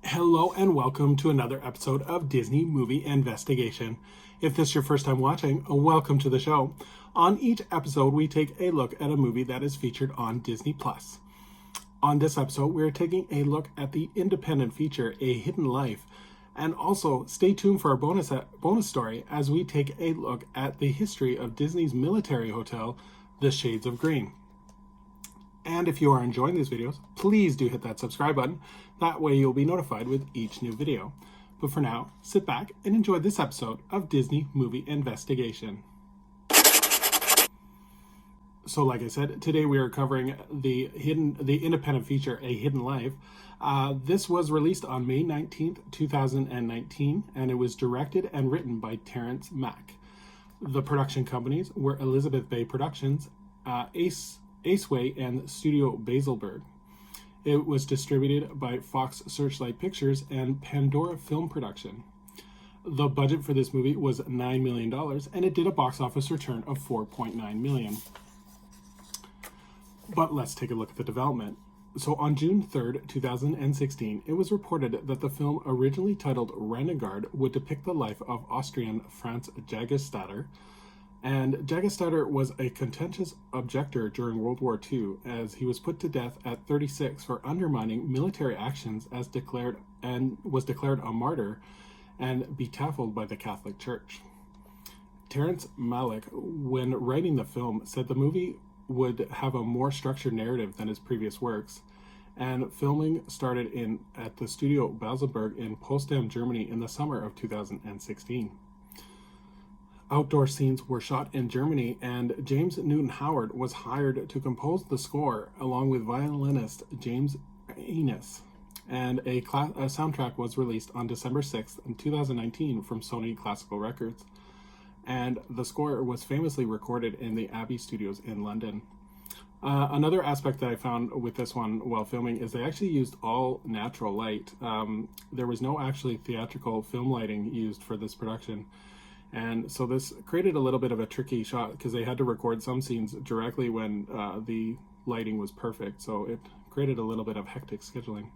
Hello and welcome to another episode of Disney Movie Investigation. If this is your first time watching, welcome to the show. On each episode, we take a look at a movie that is featured on Disney+. On this episode, we're taking a look at the independent feature, A Hidden Life. And also, stay tuned for our bonus story as we take a look at the history of Disney's military hotel, The Shades of Green. And if you are enjoying these videos, please do hit that subscribe button. That way you'll be notified with each new video. But for now, sit back and enjoy this episode of Disney Movie Investigation. So like I said, today we are covering the independent feature, A Hidden Life. This was released on May 19th, 2019, and it was directed and written by Terrence Mack. The production companies were Elizabeth Bay Productions, Aceway, and Studio Baselberg. It was distributed by Fox Searchlight Pictures and Pandora Film Production. The budget for this movie was $9 million, and it did a box office return of $4.9 million. But let's take a look at the development. So on June 3rd, 2016, it was reported that the film, originally titled Renegade, would depict the life of Austrian Franz Jägerstätter. And Jägerstätter was a contentious objector during World War II, as he was put to death at 36 for undermining military actions was declared a martyr and betaffled by the Catholic Church. Terrence Malick, when writing the film, said the movie would have a more structured narrative than his previous works, and filming started at the Studio Baselberg in Potsdam, Germany in the summer of 2016. Outdoor scenes were shot in Germany, and James Newton Howard was hired to compose the score along with violinist James Ennis. And a soundtrack was released on December 6th, 2019 from Sony Classical Records. And the score was famously recorded in the Abbey Studios in London. Another aspect that I found with this one while filming is they actually used all natural light. There was no actually theatrical film lighting used for this production. And so this created a little bit of a tricky shot because they had to record some scenes directly when the lighting was perfect. So it created a little bit of hectic scheduling.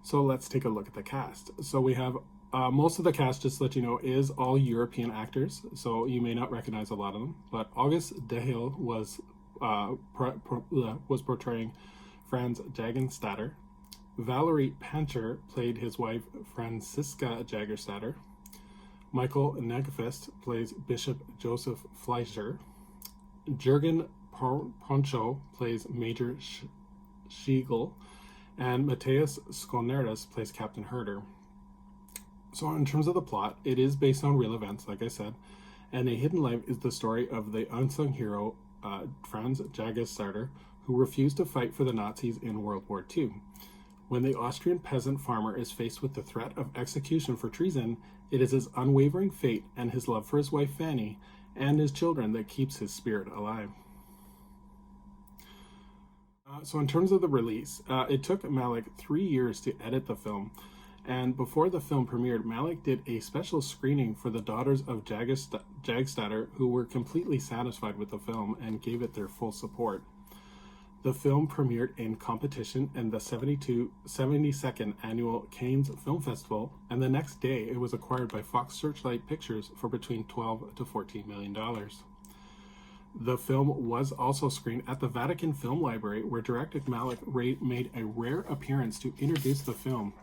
So let's take a look at the cast. So we have most of the cast, just to let you know, is all European actors. So you may not recognize a lot of them. But August Delisle was portraying Franz Jägerstätter. Valerie Pancher played his wife Franziska Jägerstätter. Michael Nagefest plays Bishop Joseph Fleischer. Jürgen Poncho plays Major Schiegel. And Matthias Skolnerus plays Captain Herder. So in terms of the plot, it is based on real events, like I said. And A Hidden Life is the story of the unsung hero, Franz Jägerstätter, who refused to fight for the Nazis in World War II. When the Austrian peasant farmer is faced with the threat of execution for treason, it is his unwavering faith and his love for his wife Fanny and his children that keeps his spirit alive. So in terms of the release, it took Malick 3 years to edit the film. And before the film premiered, Malick did a special screening for the daughters of Jägerstätter, who were completely satisfied with the film and gave it their full support. The film premiered in competition in the 72nd Annual Cannes Film Festival, and the next day it was acquired by Fox Searchlight Pictures for between $12 to $14 million. The film was also screened at the Vatican Film Library, where director Malick made a rare appearance to introduce the film.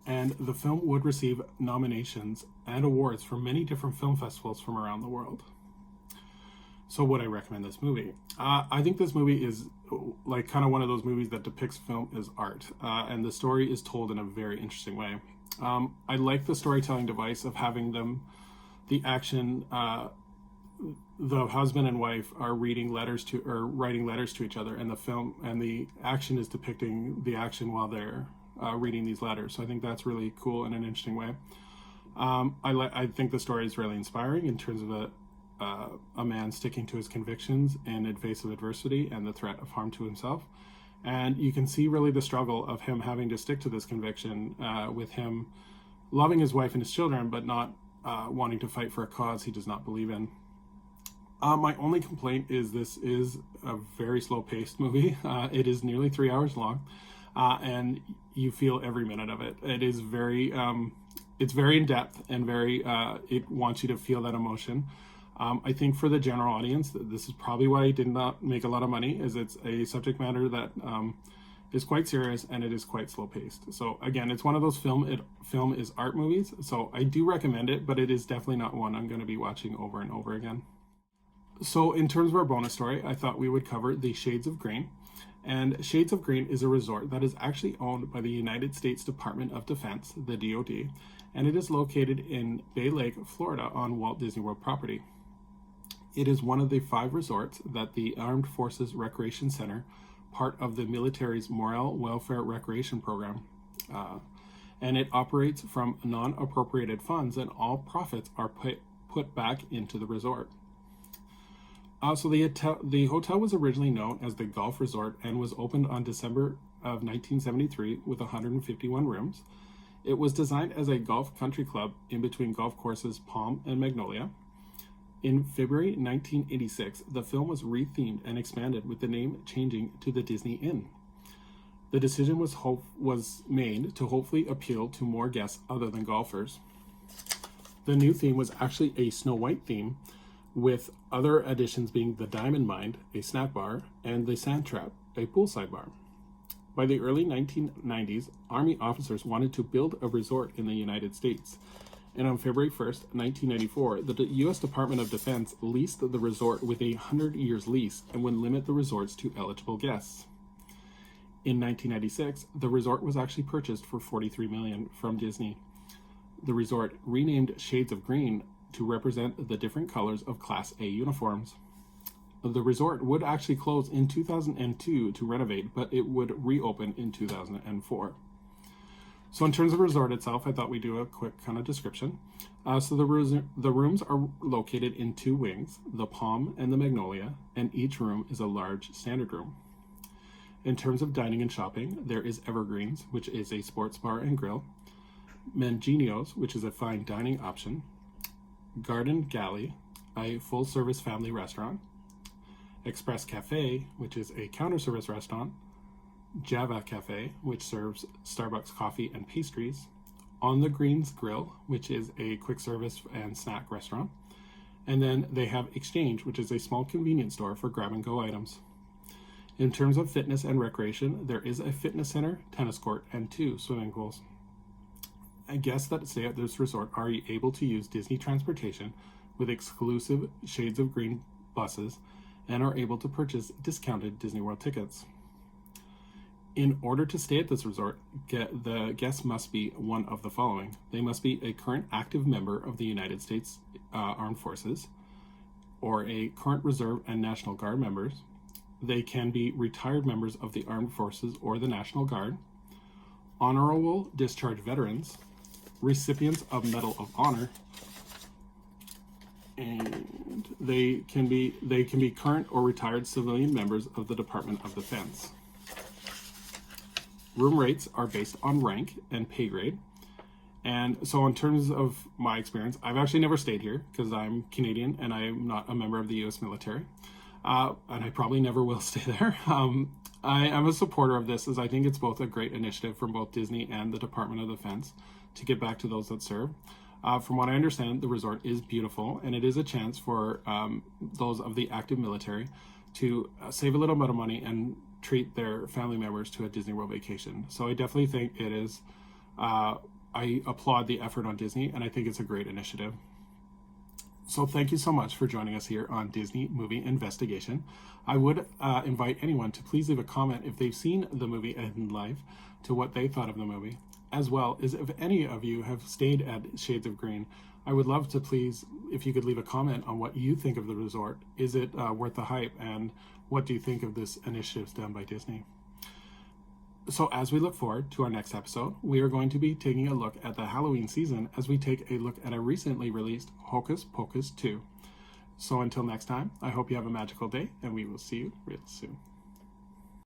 And the film would receive nominations and awards from many different film festivals from around the world. So would I recommend this movie? I think this movie is like kind of one of those movies that depicts film as art, and the story is told in a very interesting way. I like the storytelling device of having the action, the husband and wife are writing letters to each other, and the action is depicting the action while they're reading these letters. So I think that's really cool in an interesting way. I think the story is really inspiring in terms of a man sticking to his convictions in the face of adversity and the threat of harm to himself. And you can see really the struggle of him having to stick to this conviction, with him loving his wife and his children, but not wanting to fight for a cause he does not believe in. My only complaint is this is a very slow-paced movie. It is nearly 3 hours long. and you feel every minute of it. It is it's very in depth and it wants you to feel that emotion. I think for the general audience, this is probably why it did not make a lot of money, is it's a subject matter that is quite serious and it is quite slow paced. So again, it's one of those film is art movies. So I do recommend it, but it is definitely not one I'm going to be watching over and over again. So in terms of our bonus story, I thought we would cover the Shades of Green. And Shades of Green is a resort that is actually owned by the United States Department of Defense, the DoD, and it is located in Bay Lake, Florida on Walt Disney World property. It is one of the 5 resorts that the Armed Forces Recreation Center, part of the military's Morale Welfare Recreation Program, and it operates from non-appropriated funds, and all profits are put back into the resort. So the hotel was originally known as the Golf Resort and was opened on December of 1973 with 151 rooms. It was designed as a golf country club in between golf courses Palm and Magnolia. In February 1986, the film was rethemed and expanded, with the name changing to the Disney Inn. The decision was made to hopefully appeal to more guests other than golfers. The new theme was actually a Snow White theme, with other additions being the Diamond Mine, a snack bar, and the Sand Trap, a poolside bar. By the early 1990s, Army officers wanted to build a resort in the United States, and on February 1st, 1994, the U.S. Department of Defense leased the resort with a 100 years lease and would limit the resorts to eligible guests. In 1996, the resort was actually purchased for $43 million from Disney. The resort, renamed Shades of Green to represent the different colors of Class A uniforms. The resort would actually close in 2002 to renovate, but it would reopen in 2004. So in terms of the resort itself, I thought we'd do a quick kind of description. So the rooms are located in 2 wings, the Palm and the Magnolia, and each room is a large standard room. In terms of dining and shopping, there is Evergreens, which is a sports bar and grill, Mangino's, which is a fine dining option, Garden Galley, a full-service family restaurant, Express Cafe, which is a counter-service restaurant, Java Cafe, which serves Starbucks coffee and pastries, On the Greens Grill, which is a quick-service and snack restaurant, and then they have Exchange, which is a small convenience store for grab-and-go items. In terms of fitness and recreation, there is a fitness center, tennis court, and 2 swimming pools. Guests that stay at this resort are able to use Disney transportation with exclusive Shades of Green buses and are able to purchase discounted Disney World tickets. In order to stay at this resort, the guests must be one of the following. They must be a current active member of the United States Armed Forces, or a current Reserve and National Guard members. They can be retired members of the Armed Forces or the National Guard, honorable discharge veterans, recipients of Medal of Honor, and they can be current or retired civilian members of the Department of Defense. Room rates are based on rank and pay grade. And so in terms of my experience, I've actually never stayed here because I'm Canadian and I'm not a member of the US military. And I probably never will stay there. I am a supporter of this, as I think it's both a great initiative from both Disney and the Department of Defense to give back to those that serve. From what I understand, the resort is beautiful, and it is a chance for those of the active military to save a little bit of money and treat their family members to a Disney World vacation. So I definitely think it is, I applaud the effort on Disney, and I think it's a great initiative. So thank you so much for joining us here on Disney Movie Investigation. I would invite anyone to please leave a comment if they've seen the movie in live to what they thought of the movie, as well as if any of you have stayed at Shades of Green. I would love to please, if you could leave a comment on what you think of the resort. Is it worth the hype, and what do you think of this initiative done by Disney? So as we look forward to our next episode, we are going to be taking a look at the Halloween season as we take a look at a recently released Hocus Pocus 2. So until next time, I hope you have a magical day, and we will see you real soon.